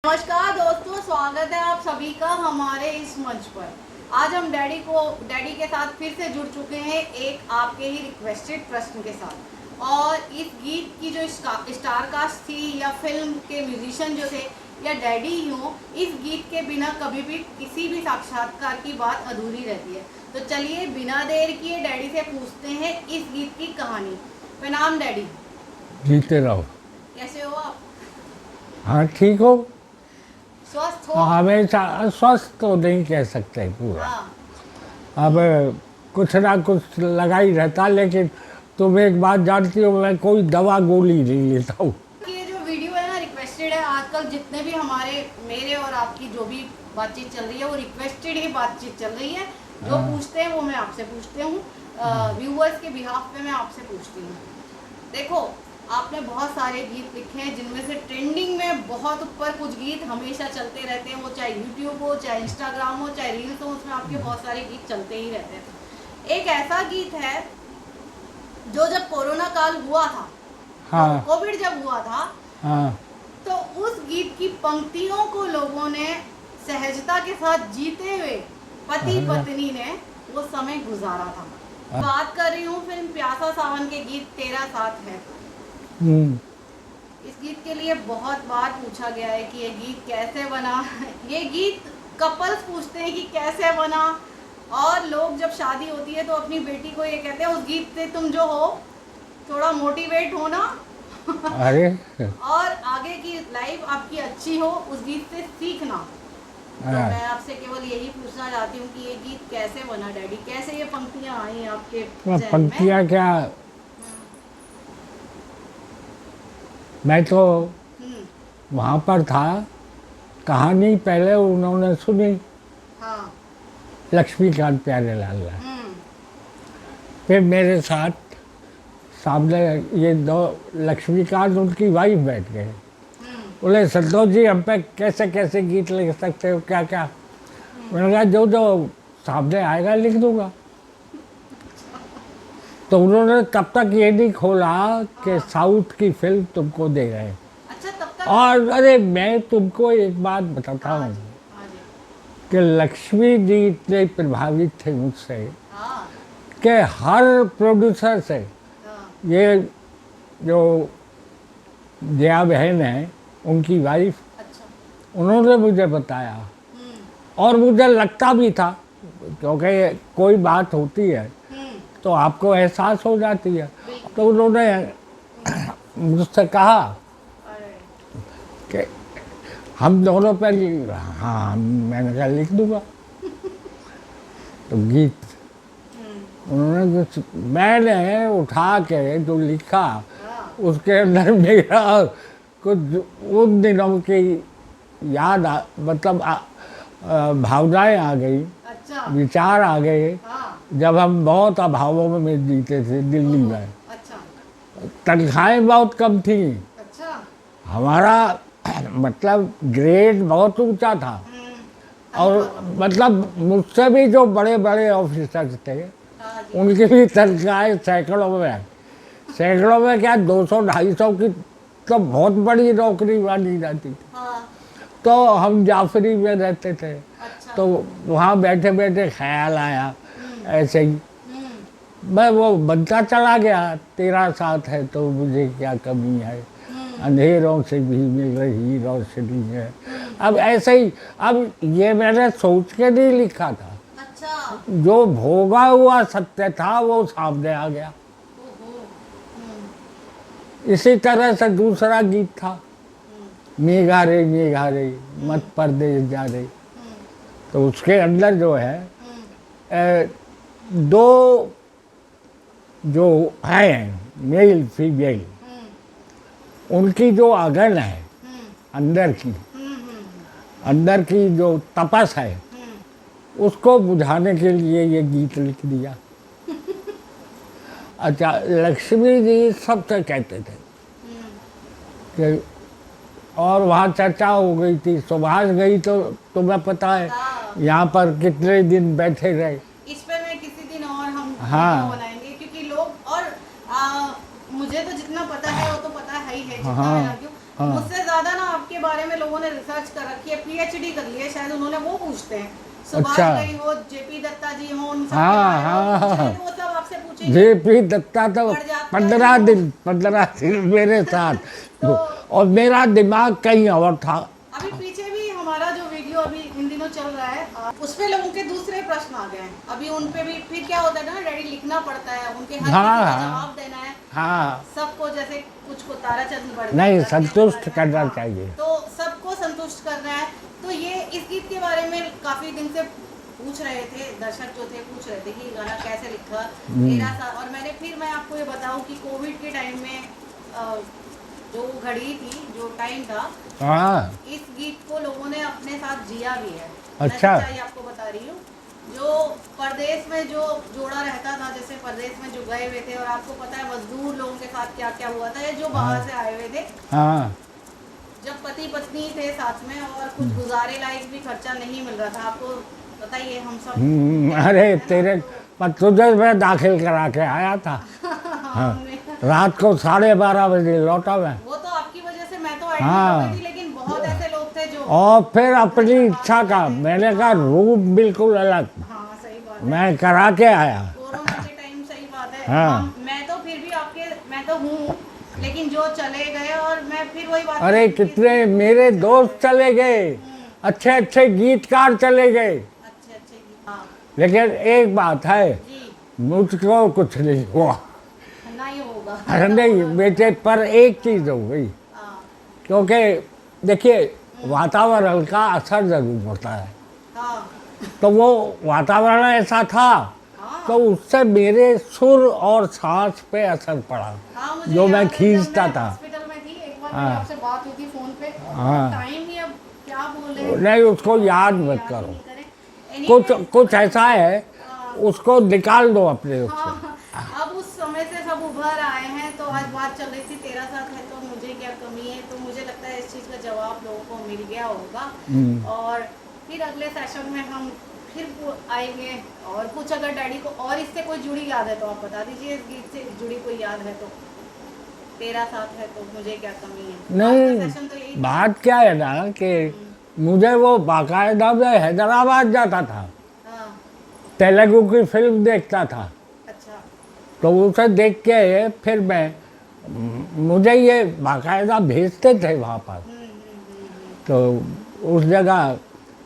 नमस्कार दोस्तों, स्वागत है आप सभी का हमारे इस मंच पर। आज हम डैडी के साथ फिर से जुड़ चुके हैं एक आपके ही रिक्वेस्टेड प्रश्न के साथ। और इस गीत की जो स्टार कास्ट थी या फिल्म के म्यूजिशियन जो थे या डैडी ही हो, इस गीत के बिना कभी भी किसी भी साक्षात्कार की बात अधूरी रहती है। तो चलिए बिना देर किए डैडी से पूछते हैं इस गीत की कहानी। प्रणाम डैडी। जीते रहो। कैसे हो आप? हाँ ठीक हो। स्वस्थ हो? हमेशा स्वस्थ तो नहीं कह सकते पूरा। हाँ। अब कुछ ना कुछ लगा ही रहता, लेकिन तुम एक बात जानती हो, मैं कोई दवा गोली नहीं लेता हूँ। ये जो वीडियो है ना रिक्वेस्टेड है। आजकल जितने भी मेरे और आपकी जो भी बातचीत चल रही है वो रिक्वेस्टेड ही बातचीत चल रही है। जो पूछते हैं वो मैं आपसे पूछते हूँ, व्यूअर्स के बिहाफ पे मैं आपसे पूछती हूँ। देखो, आपने बहुत सारे गीत लिखे हैं जिनमें से ट्रेंडिंग में बहुत ऊपर कुछ गीत हमेशा चलते रहते हैं। वो चाहे यूट्यूब हो, चाहे इंस्टाग्राम हो, चाहे रील्स हो, उसमें आपके बहुत सारे गीत चलते ही रहते हैं। एक ऐसा गीत है जो जब कोरोना काल हुआ था, हाँ। कोविड जब हुआ था, हाँ। तो उस गीत की पंक्तियों को लोगों ने सहजता के साथ जीते हुए पति पत्नी ने वो समय गुजारा था। बात कर रही हूँ फिल्म प्यासा सावन के गीत तेरा साथ है। इस गीत के लिए बहुत बार पूछा गया है कि ये गीत कैसे बना। ये गीत कपल्स पूछते हैं कि कैसे बना, और लोग जब शादी होती है तो अपनी बेटी को ये कहते हैं उस गीत से तुम जो हो थोड़ा मोटिवेट हो ना। अरे और आगे की लाइफ आपकी अच्छी हो, उस गीत से सीखना। तो मैं आपसे केवल यही पूछना चाहती हूँ कि ये गीत कैसे बना डैडी, कैसे ये पंक्तियाँ आई आपके ज़हन में? पंक्तियाँ क्या, मैं तो वहाँ पर था। कहानी पहले उन्होंने सुनी। हाँ। लक्ष्मीकांत प्यारेलाल ने। फिर मेरे साथ सामने ये दो लक्ष्मीकांत उनकी वाइफ बैठ गए। बोले संतोष जी, हम पे कैसे कैसे गीत लिख सकते हो, क्या क्या? मैंने कहा जो जो सामने आएगा लिख दूंगा। तो उन्होंने तब तक ये नहीं खोला कि साउथ की फिल्म तुमको दे रहे हैं। अच्छा, तब तक। और अरे मैं तुमको एक बात बताता हूँ कि लक्ष्मी जी इतने प्रभावित थे मुझसे कि हर प्रोड्यूसर से, ये जो जया बहन है उनकी वाइफ, उन्होंने मुझे बताया। और मुझे लगता भी था, क्योंकि कोई बात होती है तो आपको एहसास हो जाती है। तो उन्होंने मुझसे कहा कि हम दोनों पर, हाँ मैंने कहा लिख दूंगा। तो गीत उन्होंने कुछ, मैंने उठा के जो लिखा उसके अंदर मेरा कुछ उन दिनों की याद मतलब भावनाएं आ गई। अच्छा। विचार आ गए। हाँ। जब हम बहुत अभावों में जीते थे दिल्ली में। अच्छा। तनख्वाहें बहुत कम थी। अच्छा। हमारा मतलब ग्रेड बहुत ऊंचा था। और मतलब मुझसे भी जो बड़े बड़े ऑफिसर्स थे उनकी भी तनख्वाहें सैकड़ों में क्या 200-250 की तो बहुत बड़ी नौकरी मानी जाती थी। हाँ। तो हम जाफरी में रहते थे। अच्छा। तो वहाँ बैठे बैठे ख्याल आया ऐसे ही, मैं वो बनता चला गया। तेरा साथ है तो मुझे क्या कमी है, अंधेरों से भी मिल रही रोशनी है। अब ऐसे ही, अब ये मैंने सोच के नहीं लिखा था। अच्छा। जो भोगा हुआ सत्य था वो सामने आ गया। इसी तरह से दूसरा गीत था, मेघा रे मत परदेस जा रे। तो उसके अंदर जो है दो जो हैं मेल फीमेल, उनकी जो अगन है अंदर की जो तपस है, उसको बुझाने के लिए ये गीत लिख दिया। अच्छा, लक्ष्मी जी सबसे कहते थे कि, और वहाँ चर्चा हो गई थी, सुभाष गई तो तुम्हें पता है यहाँ पर कितने दिन बैठे रहे। इस पे मैं किसी दिन और हम हाँ बनाएंगे, क्योंकि लोग और मुझे तो जितना पता है वो तो पता है ही है, जितना हाँ। मैं जानती हूँ। हाँ। मुझसे ज्यादा ना आपके बारे में लोगों ने रिसर्च कर रखी है, पीएचडी कर ली है शायद उन्होंने, वो पूछते हैं सुभाष अच्छा। घई हो, जेपी दत्ता जी हो, उन सब हाँ, के बारे में हाँ, पूछेंगे हाँ। तो वो सब आपसे पूछेंगे। जेपी दत्ता तो पड़ जाता 15 दिन मेरे साथ तो और मेरा दिमाग कहीं और था। अभी पीछे भी हमारा जो वीडियो अभी इन दिनों चल रहा है उसपे लोगों के दूसरे प्रश्न आ गए हैं, अभी उन पे भी फिर क्या होता है ना डैडी, लिखना पड़ता है उनके हर हाँ, किसी का हाँ। जवाब देना है हाँ, सबको, जैसे कुछ को ताराचंद बढ़ नहीं, संतुष्ट करना चाहिए। तो सबको संतुष्ट करना है। तो ये इस गीत के बारे में काफी दिन से पूछ रहे थे, दर्शक जो थे पूछ रहे थे कि गाना कैसे लिखा 13 साल, और मैं आपको ये बताऊं कि कोविड के टाइम में जो घड़ी थी, जो टाइम था, हाँ, इस गीत को लोगों ने अपने साथ जिया भी है। अच्छा। मैं सच्चाई आपको बता रही हूँ, जो परदेश में जो जोड़ा रहता था, जैसे परदेश में जो गए हुए थे, और आपको पता है मजदूर लोगों के साथ क्या क्या हुआ था, ये जो बाहर से आए हुए थे, हाँ, जब पति पत्नी थे साथ में और कुछ गुजारे लायक भी खर्चा नहीं मिल रहा था, आपको पता ही है, हम सब अरे तेरे पर तुझे मैं दाखिल करा के आया था। हाँ, रात को 12:30 बजे लौटा मैं। वो तो आपकी वजह से मैं तो एडमिट हाँ। हो गई थी, लेकिन बहुत ऐसे लोग थे जो और फिर अपनी इच्छा का मैंने कहा रूप बिल्कुल अलग, हाँ सही बात है, मैं करा के आया। कोरोना के टाइम सही बात है। हाँ। मैं तो फिर भी मैं तो हूँ, लेकिन जो चले गए, और मैं फिर वही बात अरे कितने मेरे दोस्त चले गए, अच्छे अच्छे गीतकार चले गए, अच्छे हाँ लेकिन एक बात है, जी, मुझको कुछ नहीं हुआ। नहीं होगा। अरे नहीं बेटे, पर एक चीज़ हो गई, हाँ क्योंकि देखिए वातावरण का असर जरूर होता है, हाँ तो वो वातावरण ऐसा था हाँ तो उससे मेरे सुर और सांस पे असर पड़ा, हाँ, मुझे जो याद मैं है, जब खींचता मैं था। हॉस्पिटल में थी एक बार, हाँ। मेरी आपसे बात हुई थी फोन पे, हाँ। टाइम ही अब क्या बोले, नहीं उसको याद मत करो, नहीं करें। कुछ Anyway, कुछ ऐसा है उसको निकाल दो अपने उससे। हाँ, अब उस समय से सब उभर आए हैं, तो आज बात चल रही थी 13 साल है तो मुझे क्या कमी है, तो मुझे लगता है इस चीज़ का जवाब लोगों को मिल गया होगा। और फिर अगले सेशन में हम फिर आएंगे, और कुछ अगर डैडी को और इससे कोई जुड़ी याद है तो आप बता दीजिए, इस गीत से जुड़ी कोई याद है तो। 13 साल है तो मुझे क्या कमी है, आज का नहीं सेशन तो यही था। बात क्या है ना कि मुझे वो बाकायदा मैं हैदराबाद जाता था, हाँ तेलुगु की फिल्म देखता था, अच्छा तो उसे देख के फिर मैं मुझे ये बाकायदा भेजते थे वहाँ पर, तो उस जगह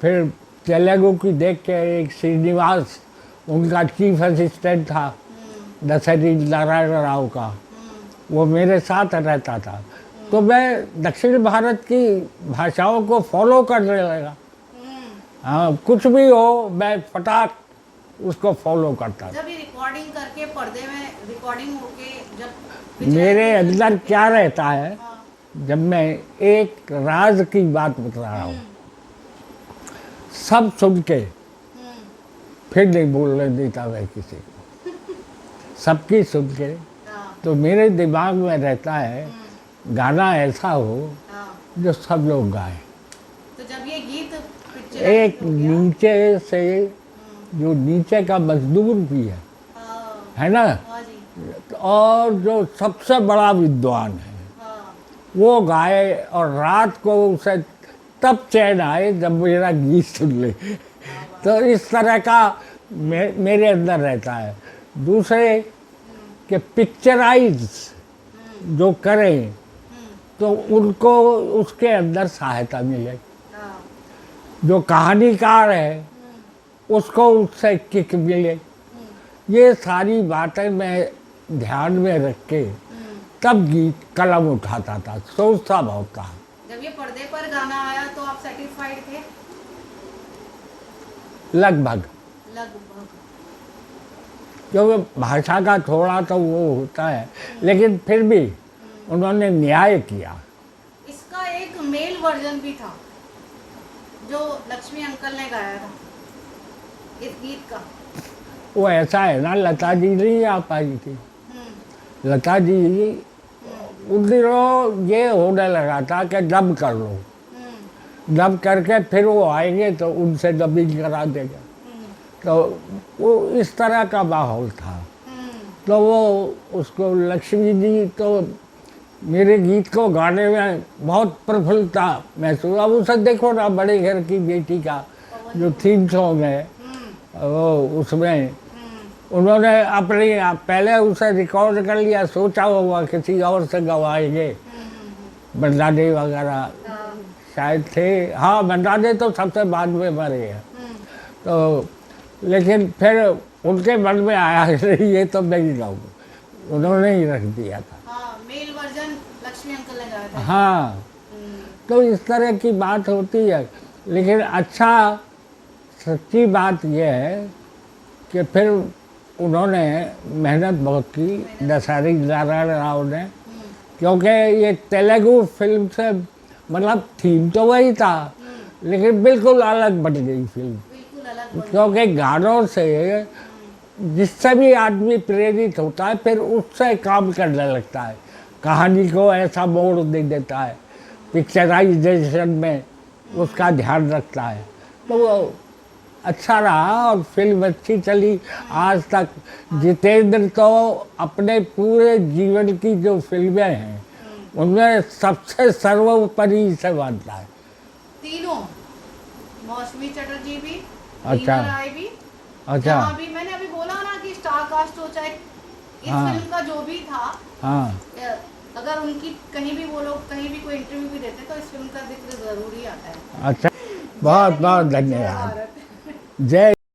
फिर तेलुगु की देख के एक श्रीनिवास उनका चीफ असिस्टेंट था दशरथी नारायण राव का, वो मेरे साथ रहता था, तो मैं दक्षिण भारत की भाषाओं को फॉलो करने लगा। हाँ कुछ भी हो मैं फटाक उसको फॉलो करता था। जब ये रिकॉर्डिंग करके पर्दे में रिकॉर्डिंग होके जब मेरे अंदर क्या रहता है, हाँ, जब मैं एक राज की बात बता रहा हूँ, सब सुन के फिर नहीं बोलने देता मैं किसी को, सबकी सुन के, हाँ, तो मेरे दिमाग में रहता है गाना ऐसा हो हाँ। जो सब लोग गाएं। तो जब ये गीत एक नीचे से जो नीचे का मजदूर भी है ना, हाँ जी, और जो सबसे बड़ा विद्वान है हाँ, वो गाए, और रात को उसे तब चैन आए जब मेरा गीत सुन ले। तो इस तरह का मेरे अंदर रहता है। दूसरे कि पिक्चराइज जो करें तो उनको उसके अंदर सहायता मिले, हाँ, जो कहानीकार है उसको उससे किक मिले, ये सारी बातें मैं ध्यान में रख के तब गीत कलम उठाता था, सोचता बहुत था। जब ये पर्दे पर गाना आया तो आप सेटिस्फाइड थे? लगभग, लगभग। क्योंकि भाषा का थोड़ा तो वो होता है, लेकिन फिर भी उन्होंने न्याय किया। इसका एक मेल वर्जन भी था जो लक्ष्मी अंकल ने गाया था इस गीत का। वो ऐसा है ना, लता जी नहीं आ पाई थी, लता जी उन दिनों ये होने लगा था कि डब कर लो, डब करके फिर वो आएंगे तो उनसे डबिंग करा देगा, तो वो इस तरह का माहौल था। तो वो उसको लक्ष्मी जी तो मेरे गीत को गाने में बहुत प्रफुल्लता महसूस। अब उसे देखो ना, बड़े घर की बेटी का जो थीम सॉन्ग है वो, उसमें उन्होंने अपनी पहले उसे रिकॉर्ड कर लिया, सोचा होगा किसी और से गवाएंगे, बंदाने वगैरह शायद थे। हाँ, बंदाने तो सबसे बाद में मरे हैं। तो लेकिन फिर उनके मन में आया ये तो मैं ही गाऊंगा, उन्होंने ही रख दिया था। हाँ, मेल वर्जन लक्ष्मी अंकल ने गाया था। हाँ, तो इस तरह की बात होती है। लेकिन अच्छा, सच्ची बात यह है कि फिर उन्होंने मेहनत बहुत की, दशहरी नारायण राव ने, क्योंकि ये तेलुगु फिल्म से मतलब थीम तो वही था, लेकिन बिल्कुल अलग बन गई फिल्म। बिल्कुल अलग। क्योंकि गानों से जिससे भी आदमी प्रेरित होता है फिर उससे काम करने लगता है, कहानी को ऐसा मोड़ दे देता है, पिक्चराइजेशन में उसका ध्यान रखता है। तो वो अच्छा रहा और फिल्म अच्छी चली आज तक। जितेंद्र तो अपने पूरे जीवन की जो फिल्में हैं उनमें सबसे सर्वोपरि से मानता है। तीनों, मौसमी चटर्जी भी, अच्छा। रीना राय भी, अच्छा। जहाँ भी मैंने अभी बोला ना कि स्टार कास्ट हो, चाहे इस हाँ। फिल्म का जो भी था, हाँ, अगर उनकी कहीं भी वो लोग कहीं भी कोई इंटरव्यू भी देते तो इस फिल्म का जिक्र जरूर ही आता है। अच्छा, बहुत बहुत जय धन्यवाद। भारत। जय